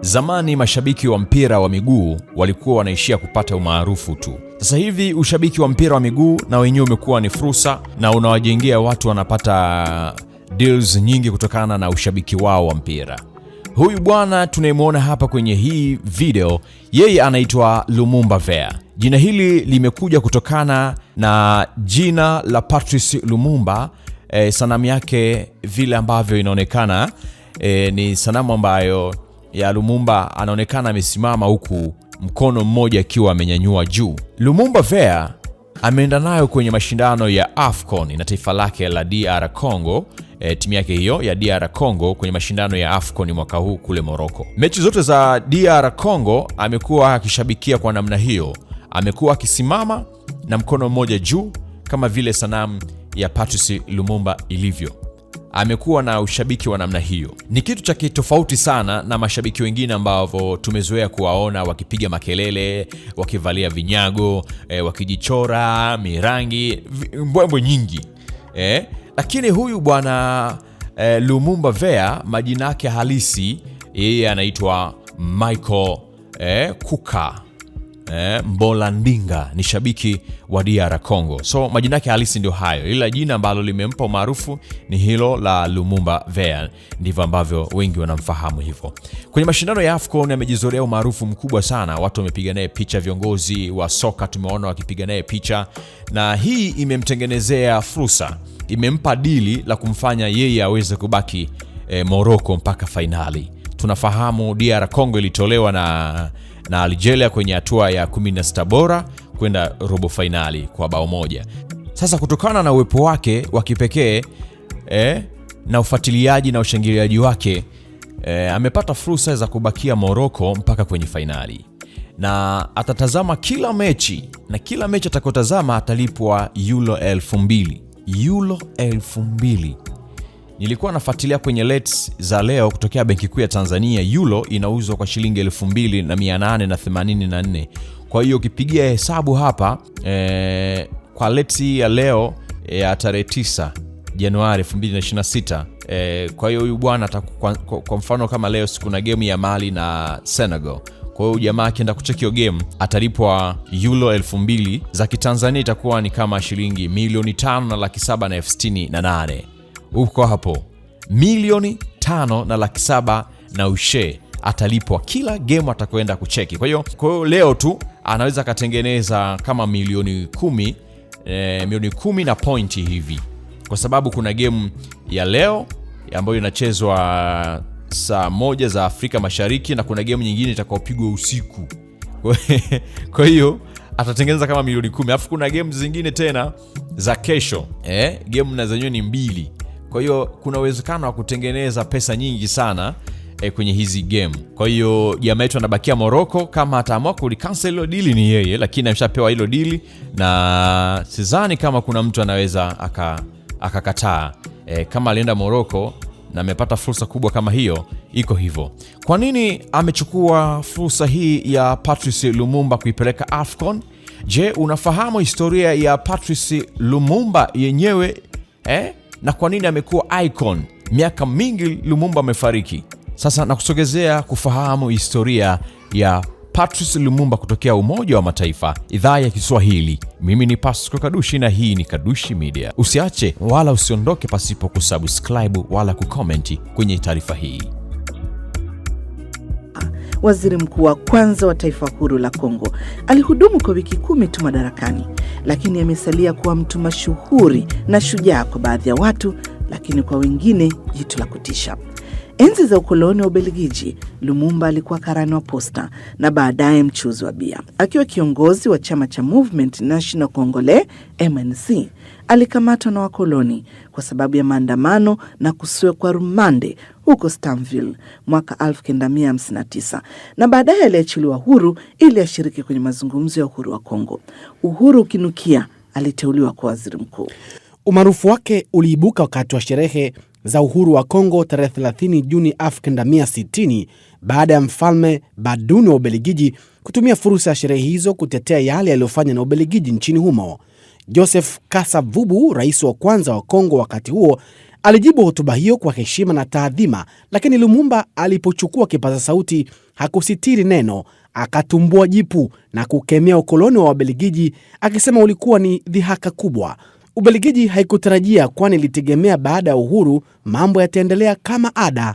Zamani mashabiki wa mpira wa miguu walikuwa wanaishia kupata umaarufu tu. Sasa hivi ushabiki wa mpira wa miguu na wenyewe umekuwa ni fursa na unawajengea watu wanapata deals nyingi kutokana na ushabiki wao wa mpira. Huyu bwana tunayemwona hapa kwenye hii video, yeye anaitwa Lumumba Vea. Jina hili limekuja kutokana na jina la Patrice Lumumba. Sanamu yake vile ambavyo inaonekana ni sanamu ambayo ya Lumumba anaonekana amesimama huku mkono mmoja akiwa amenyanyua juu. Lumumba Vea ameenda nayo kwenye mashindano ya AFCON na taifa lake la DR Congo, timu yake hiyo ya DR Congo kwenye mashindano ya AFCON mwaka huu kule Morocco. Mechi zote za DR Congo amekuwa akishabikia kwa namna hiyo. Amekuwa akisimama na mkono mmoja juu kama vile sanamu ya Patrice Lumumba ilivyo. Amekuwa na ushabiki wa namna hiyo. Ni kitu cha kitofauti sana na mashabiki wengine ambao tumezoea kuwaona wakipiga makelele, wakivalia vinyago, wakijichora mirangi, mbwembwe nyingi. Lakini huyu bwana Lumumba Vea, majina yake halisi yeye anaitwa Michael Kuka Mbolandinga, ni shabiki wa DR Congo. So majina yake halisi ndio hayo, ila jina ambalo limempa umaarufu ni hilo la Lumumba Vea. Ndivyo ambavyo wengi wanamfahamu hivyo. Kwenye mashindano ya AFCON amejizolea umaarufu mkubwa sana. Watu wamepiga naye picha, viongozi wa soka tumeona wakipiga naye picha, na hii imemtengenezea fursa, imempa dili la kumfanya yeye aweze kubaki Morocco mpaka finali. Tunafahamu DR Congo ilitolewa na Algeria kwenye hatua ya 16 bora kwenda robo finali kwa bao moja. Sasa kutokana na uwepo wake wa kipekee na ufuatiliaji na ushangiliaji wake, amepata fursa za kubakia Morocco mpaka kwenye finali. Na atatazama kila mechi, na kila mechi atakotazama atalipwa euro 2000. Euro 2000. Nilikuwa nafuatilia kwenye rates za leo kutokea Benki Kuu ya Tanzania. Euro inauzwa kwa shilingi 2884. Kwa hiyo ukipigia hesabu hapa kwa rates ya leo ya tarehe 9 Januari 2026, kwa hiyo huyu bwana kwa mfano kama leo siku na game ya Mali na Senegal, kwa hiyo jamaa akienda kucheki game atalipwa euro 2000 za kitanzania, itakuwa ni kama shilingi 5,768,000. Uko hapo 5,700,000 na ushe atalipwa kila game atakwenda kucheki. Kwa hiyo leo tu anaweza katengeneza kama milioni 10 na pointi hivi, kwa sababu kuna game ya leo ambayo inachezwa saa 1 za Afrika Mashariki na kuna game nyingine itakayopigwa usiku. Kwa hiyo atatengeneza kama milioni 10. Alafu kuna game zingine tena za kesho, game na zenyewe ni 2. Kwa hiyo kuna uwezekano wa kutengeneza pesa nyingi sana kwenye hizi game. Kwa hiyo jamaa yetu anabakia Morocco. Kama ataamua kulicancel hilo deal ni yeye, lakini ameshapewa hilo deal na sidhani kama kuna mtu anaweza akakataa. Kama alienda Morocco na amepata fursa kubwa kama hiyo, iko hivyo. Kwa nini amechukua fursa hii ya Patrice Lumumba kuipeleka AFCON? Je, unafahamu historia ya Patrice Lumumba yenyewe? Na kwa nini amekuwa icon? Miaka mingi Lumumba amefariki. Sasa nakusogezea kufahamu historia ya Patrice Lumumba kutokea Umoja wa Mataifa, idhaa ya Kiswahili. Mimi ni Pascal Kadushi na hii ni Kadushi Media. Usiache wala usiondoke pasipo kusubscribe wala kukomenti kwenye taarifa hii. Waziri mkuu wa kwanza wa taifa huru la Kongo alihudumu kwa wiki 10 tu madarakani, lakini amesalia kuwa mtu mashuhuri na shujaa kwa baadhi ya watu, lakini kwa wengine jitu la kutisha. Enzi za ukoloni wa Ubelgiji, Lumumba alikuwa karani wa posta na baadaye mchuzi wa bia. Akiwa kiongozi wa chama cha Movement National Congolais MNC, alikamatwa na wakoloni kwa sababu ya maandamano na kusiwekwa rumande huko Stanville mwaka 1959, na baadaye aliachiliwa huru ili ashiriki kwenye mazungumzo ya uhuru wa Kongo. Uhuru ukinukia, aliteuliwa kwa waziri mkuu. Umaarufu wake uliibuka wakati wa sherehe za uhuru wa Kongo tarehe 30 Juni 1960 baada ya mfalme Badoun wa Ubelgiji kutumia fursa ya sherehe hizo kutetea yale yaliyofanya na Ubelgiji nchini humo. Joseph Kasavubu, rais wa kwanza wa Kongo wakati huo, Alijibu hotuba hiyo kwa heshima na taadhima, lakini Lumumba alipochukua kipaza sauti hakusitiri neno, akatumbua jipu na kukemea ukoloni wa Wabelgiji akisema ulikuwa ni dhihaka kubwa. Ubelgiji haikutarajia, kwani ilitegemea baada ya uhuru mambo yataendelea kama ada.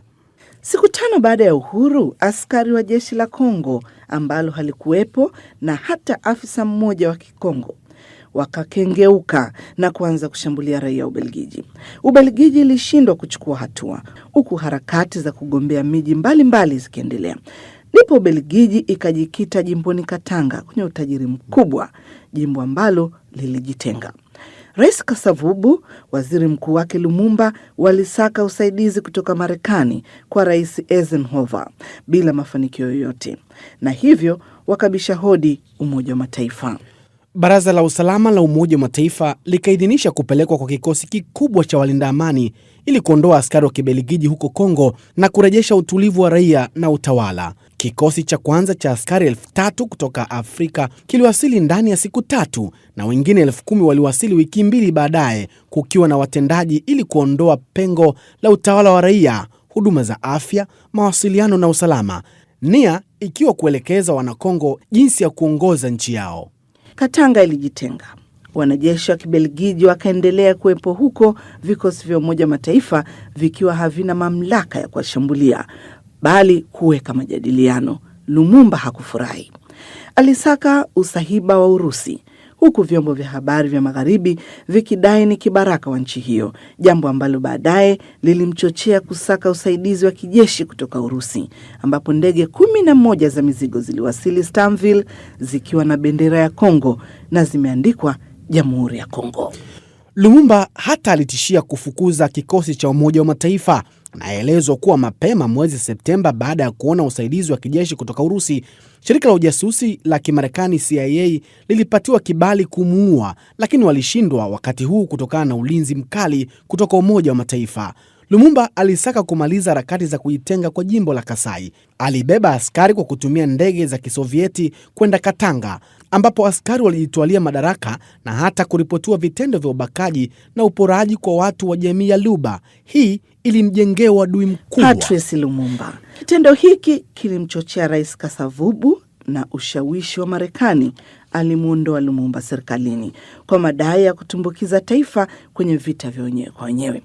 Siku 5 baada ya uhuru, askari wa jeshi la Kongo ambalo halikuwepo na hata afisa mmoja wa Kikongo wakakengeuka na kuanza kushambulia raia wa Ubelgiji. Ubelgiji ilishindwa kuchukua hatua, huku harakati za kugombea miji mbalimbali zikiendelea. Ndipo Ubelgiji ikajikita jimboni Katanga kwenye utajiri mkubwa, jimbo ambalo lilijitenga. Rais Kasavubu, waziri mkuu wake Lumumba walisaka usaidizi kutoka Marekani kwa Rais Eisenhower bila mafanikio yoyote, na hivyo wakabisha hodi Umoja wa Mataifa. Baraza la Usalama la Umoja wa Mataifa likaidhinisha kupelekwa kwa kikosi kikubwa cha walinda amani ili kuondoa askari wa Kibelgiji huko Kongo na kurejesha utulivu wa raia na utawala. Kikosi cha kwanza cha askari 3,000 kutoka Afrika kiliwasili ndani ya siku 3 na wengine 10,000 waliwasili wiki 2 baadaye, kukiwa na watendaji ili kuondoa pengo la utawala wa raia, huduma za afya, mawasiliano na usalama, nia ikiwa kuelekeza Wanakongo jinsi ya kuongoza nchi yao. Katanga ilijitenga. Wanajeshi wa Kibelgiji wakaendelea kuwepo huko, vikosi vya Umoja wa Mataifa vikiwa havina mamlaka ya kuwashambulia, bali kuweka majadiliano. Lumumba hakufurahi. Alisaka usahiba wa Urusi, huku vyombo vya habari vya magharibi vikidai ni kibaraka wa nchi hiyo, jambo ambalo baadaye lilimchochea kusaka usaidizi wa kijeshi kutoka Urusi, ambapo ndege 11 za mizigo ziliwasili Stanville zikiwa na bendera ya Kongo na zimeandikwa Jamhuri ya Kongo. Lumumba hata alitishia kufukuza kikosi cha Umoja wa Mataifa. Naelezwa kuwa mapema mwezi Septemba, baada ya kuona usaidizi wa kijeshi kutoka Urusi, shirika la ujasusi la Kimarekani CIA lilipatiwa kibali kumuua, lakini walishindwa wakati huu kutokana na ulinzi mkali kutoka Umoja wa Mataifa. Lumumba alisaka kumaliza harakati za kujitenga kwa jimbo la Kasai. Alibeba askari kwa kutumia ndege za Kisovieti kwenda Katanga, ambapo askari walijitwalia madaraka na hata kuripotiwa vitendo vya ubakaji na uporaji kwa watu wa jamii ya Luba. Hii ilimjengea adui mkubwa Patrice Lumumba. Kitendo hiki kilimchochea Rais Kasavubu, na ushawishi wa Marekani alimuondoa Lumumba serikalini kwa madai ya kutumbukiza taifa kwenye vita vya wenyewe kwa wenyewe.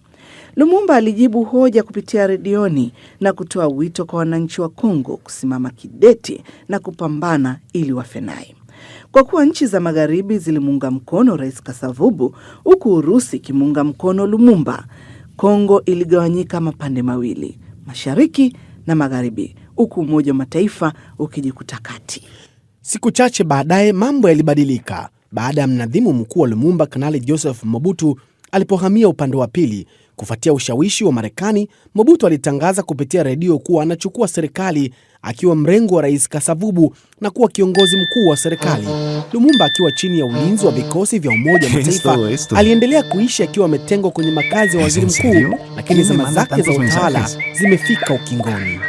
Lumumba alijibu hoja kupitia redioni na kutoa wito kwa wananchi wa Kongo kusimama kidete na kupambana ili wafe naye. Kwa kuwa nchi za magharibi zilimuunga mkono Rais Kasavubu, huku Urusi kimuunga mkono Lumumba, Kongo iligawanyika mapande mawili, mashariki na magharibi, huku Umoja wa Mataifa ukijikuta kati. Siku chache baadaye mambo yalibadilika baada ya mnadhimu mkuu wa Lumumba, Kanali Joseph Mobutu alipohamia upande wa pili. Kufuatia ushawishi wa Marekani, Mobutu alitangaza kupitia redio kuwa anachukua serikali akiwa mrengo wa Rais Kasavubu na kuwa kiongozi mkuu wa serikali. Lumumba akiwa chini ya ulinzi wa vikosi vya Umoja wa Mataifa aliendelea kuishi akiwa ametengwa kwenye makazi ya waziri mkuu, lakini zama zake za utawala zimefika ukingoni.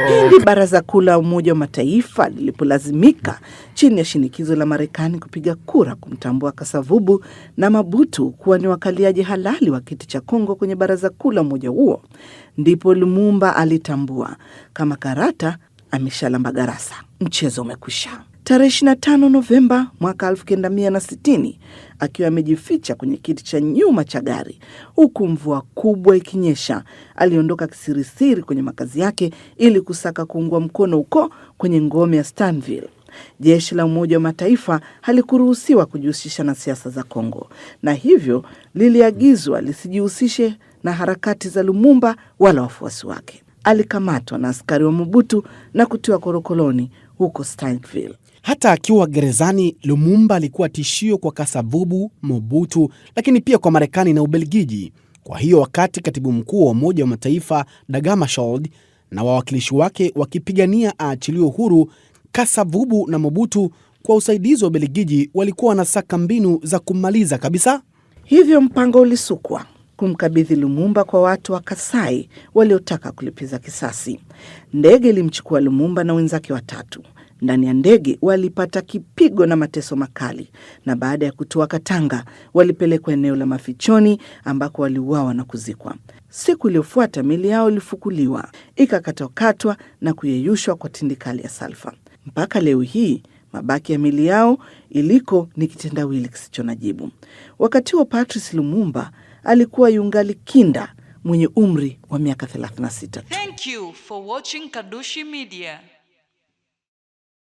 Hindi Baraza Kuu la Umoja wa Mataifa lilipolazimika chini ya shinikizo la Marekani kupiga kura kumtambua Kasavubu na Mobutu kuwa ni wakaliaji halali wa kiti cha Kongo kwenye Baraza Kuu la umoja huo, ndipo Lumumba alitambua kama karata ameshalamba garasa, mchezo umekwisha. Tarehe 25 Novemba mwaka 1960, akiwa amejificha kwenye kiti cha nyuma cha gari huku mvua kubwa ikinyesha, aliondoka kisirisiri kwenye makazi yake ili kusaka kuungwa mkono huko kwenye ngome ya Stanville. Jeshi la Umoja wa Mataifa halikuruhusiwa kujihusisha na siasa za Kongo, na hivyo liliagizwa lisijihusishe na harakati za Lumumba wala wafuasi wake. Alikamatwa na askari wa Mobutu na kutiwa korokoroni huko Stanville. Hata akiwa gerezani, Lumumba alikuwa tishio kwa Kasavubu, Mobutu, lakini pia kwa Marekani na Ubelgiji. Kwa hiyo wakati katibu mkuu wa Umoja wa Mataifa Dag Hammarskjöld na wawakilishi wake wakipigania aachiliwe huru Kasavubu na Mobutu kwa usaidizi wa Ubelgiji, walikuwa wanasaka mbinu za kumaliza kabisa. Hivyo mpango ulisukwa kumkabidhi Lumumba kwa watu wa Kasai waliotaka kulipiza kisasi. Ndege ilimchukua Lumumba na wenzake 3 Ndani ya ndege walipata kipigo na mateso makali, na baada ya kutoa Katanga walipelekwa eneo la mafichoni ambako waliuawa na kuzikwa. Siku iliyofuata mili yao ilifukuliwa, ikakatwakatwa na kuyeyushwa kwa tindikali ya salfa. Mpaka leo hii mabaki ya mili yao iliko ni kitendawili kisicho na jibu. Wakati huo Patrice Lumumba alikuwa yungali kinda mwenye umri wa miaka 36. Thank you for watching Kadushi Media.